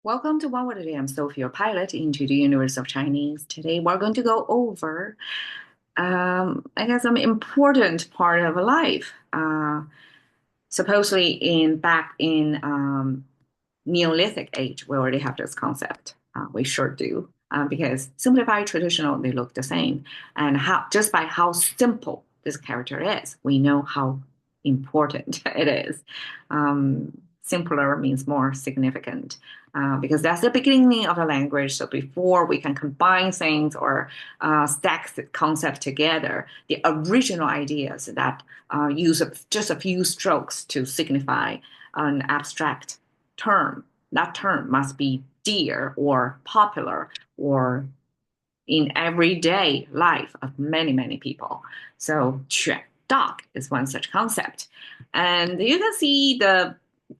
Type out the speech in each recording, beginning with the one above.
Welcome to One Word Today. I'm Sophie, your pilot into the universe of Chinese. Today, we're going to go over, I guess, some important part of life. Supposedly, back in Neolithic age, we already have this concept. We sure do, because simplified, traditional, they look the same, and how just by how simple this character is, we know how important it is. Simpler means more significant, because that's the beginning of the language. So before we can combine things or stack the concept together, the original ideas that use just a few strokes to signify an abstract term, that term must be dear or popular or in everyday life of many, many people. So 犬 dog is one such concept. And you can see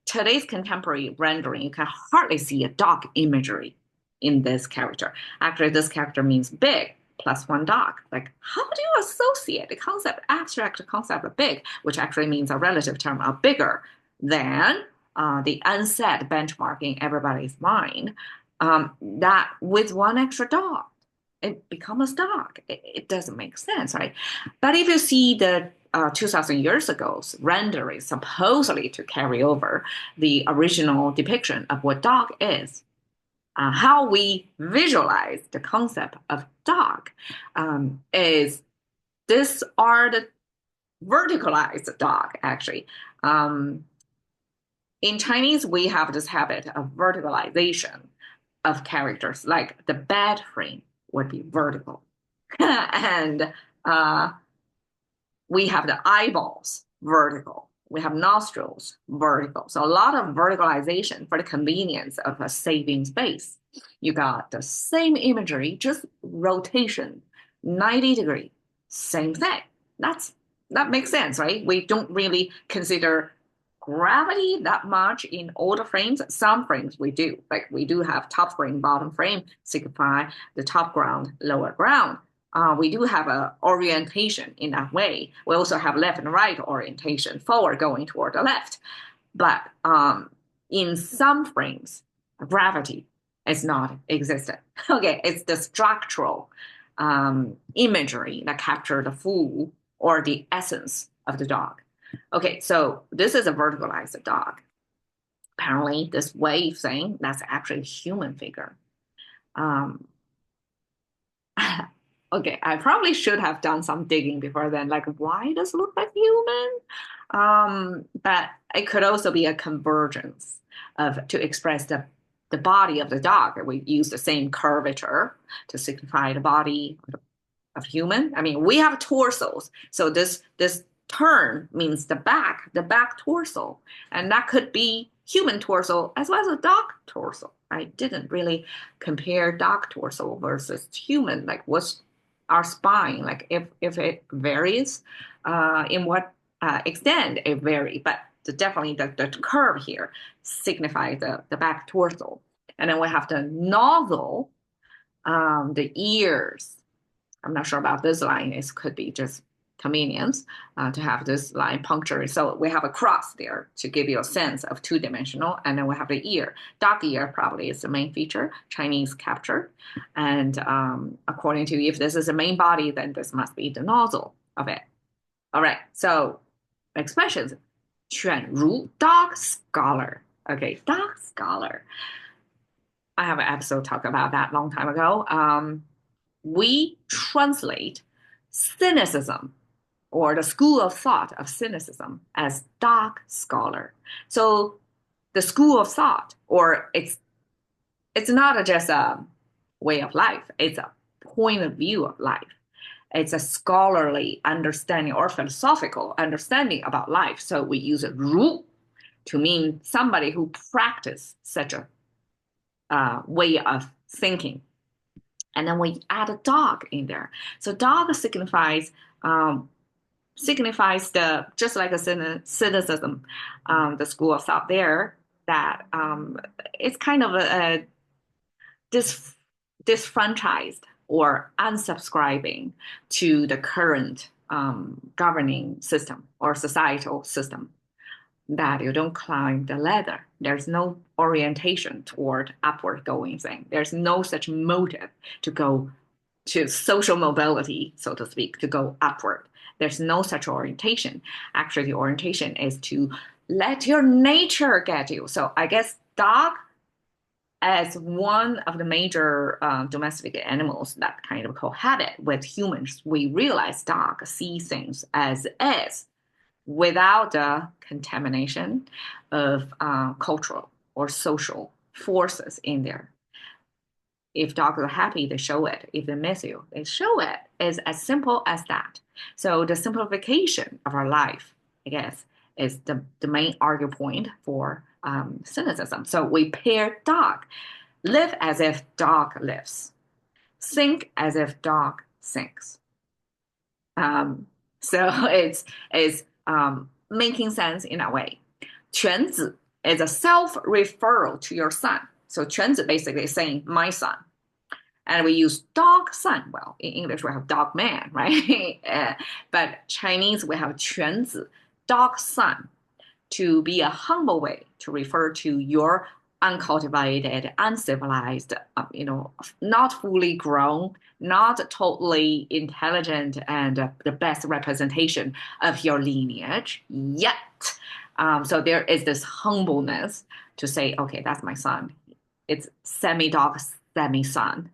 today's contemporary rendering, you can hardly see a dog imagery in this character. Actually, this character means big plus one dog. Like, how do you associate the concept, abstract concept of big, which actually means a relative term of bigger than the unsaid benchmark in everybody's mind, that with one extra dog, it becomes a dog. It doesn't make sense, right? But if you see the 2,000 years ago's rendering, supposedly to carry over the original depiction of what dog is, how we visualize the concept of dog is this are the verticalized dog, actually. In Chinese, we have this habit of verticalization of characters, like the bed frame would be vertical. And we have the eyeballs vertical. We have nostrils vertical. So a lot of verticalization for the convenience of a saving space. You got the same imagery, just rotation, 90 degree, same thing. That makes sense, right? We don't really consider gravity that much in older frames. Some frames we do, like we do have top frame, bottom frame, signify the top ground, lower ground. We do have a orientation in that way. We also have left and right orientation, forward going toward the left. But in some frames, gravity is not existent. Okay, it's the structural imagery that capture the full or the essence of the dog. Okay, so this is a verticalized dog. Apparently, this wave thing, that's actually a human figure. Okay, I probably should have done some digging before then, like why does it look like human? But it could also be a convergence to express the body of the dog. We use the same curvature to signify the body of human. I mean, we have torsos, so this term means the back torso, and that could be human torso as well as a dog torso. I didn't really compare dog torso versus human, like what's our spine, like if it varies, in what extent it varies, but definitely the curve here signifies the back torso. And then we have the nozzle, the ears. I'm not sure about this line. It could be just convenience to have this line punctured. So we have a cross there to give you a sense of two-dimensional. And then we have the ear. Dog ear probably is the main feature, Chinese captured. And according to if this is the main body, then this must be the nozzle of it. All right, so expressions. 犬儒 dog scholar. Okay, dog scholar. I have an episode talk about that a long time ago. We translate cynicism or the school of thought of cynicism as dog scholar. So the school of thought, or it's not just a way of life, it's a point of view of life. It's a scholarly understanding or philosophical understanding about life. So we use a 儒 to mean somebody who practice such a way of thinking. And then we add a dog in there. So dog signifies the just like a cynicism, the school of thought there, that it's kind of a disfranchised or unsubscribing to the current governing system or societal system. that you don't climb the ladder. There's no orientation toward upward going thing. There's no such motive to go to social mobility, so to speak, to go upward. There's no such orientation. Actually, the orientation is to let your nature get you. So I guess dog as one of the major domestic animals that kind of cohabit with humans, we realize dog see things as is without the contamination of cultural or social forces in there. If dogs are happy, they show it. If they miss you, they show it. It's as simple as that. So the simplification of our life, I guess, is the main argument point for cynicism. So we pair dog, live as if dog lives, think as if dog thinks. Um, so it's making sense in a way. 犬子 is a self-referral to your son. So 犬子 basically is saying my son. And we use dog son. Well, in English we have dog man, right? But Chinese we have 犬子, dog son, to be a humble way to refer to your uncultivated, uncivilized, not fully grown, not totally intelligent, and the best representation of your lineage yet. So there is this humbleness to say, okay, that's my son. It's semi-dog, semi-son.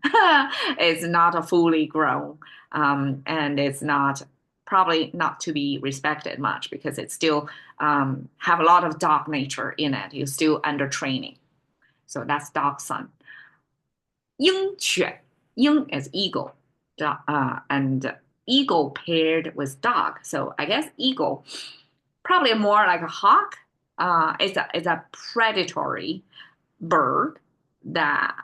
It's not a fully grown, and it's not probably not to be respected much because it still have a lot of dog nature in it. You're still under training. So that's dog son. 鹰犬, ying is eagle, and eagle paired with dog. So I guess eagle, probably more like a hawk. It's a predatory bird that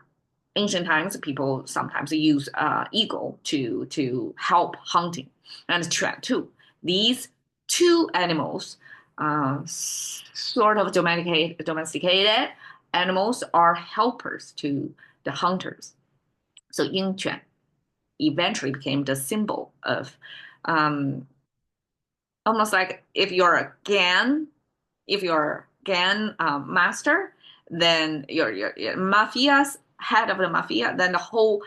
ancient times people sometimes use eagle to help hunting and trap too. These two animals, sort of domesticated animals, are helpers to the hunters. So 鹰犬 eventually became the symbol of um, almost like if you're a gang master, then your mafia's head of the mafia, then the whole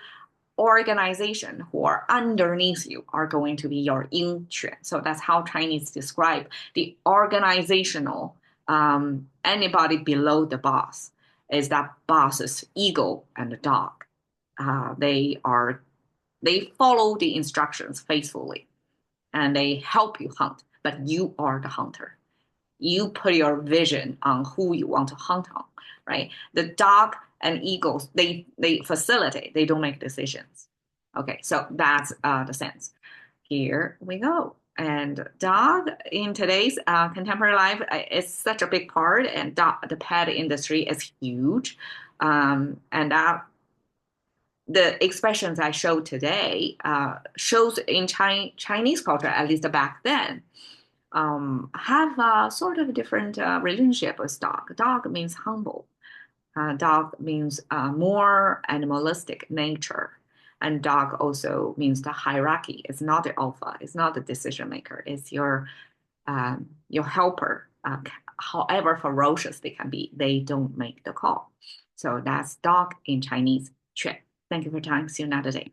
organization who are underneath you are going to be your 鹰犬. So that's how Chinese describe the organizational anybody below the boss is that boss's eagle and the dog. They follow the instructions faithfully and they help you hunt, but you are the hunter. You put your vision on who you want to hunt on, right? The dog and eagles, they facilitate, they don't make decisions. Okay, so that's the sense. Here we go. And dog in today's contemporary life is such a big part, and the pet industry is huge. And the expressions I showed today shows in Chinese culture, at least back then, have a sort of different relationship with dog. Dog means humble. Dog means more animalistic nature. And dog also means the hierarchy. It's not the alpha. It's not the decision maker. It's your helper. However ferocious they can be, they don't make the call. So that's dog in Chinese. 犬. Thank you for your time. See you another day.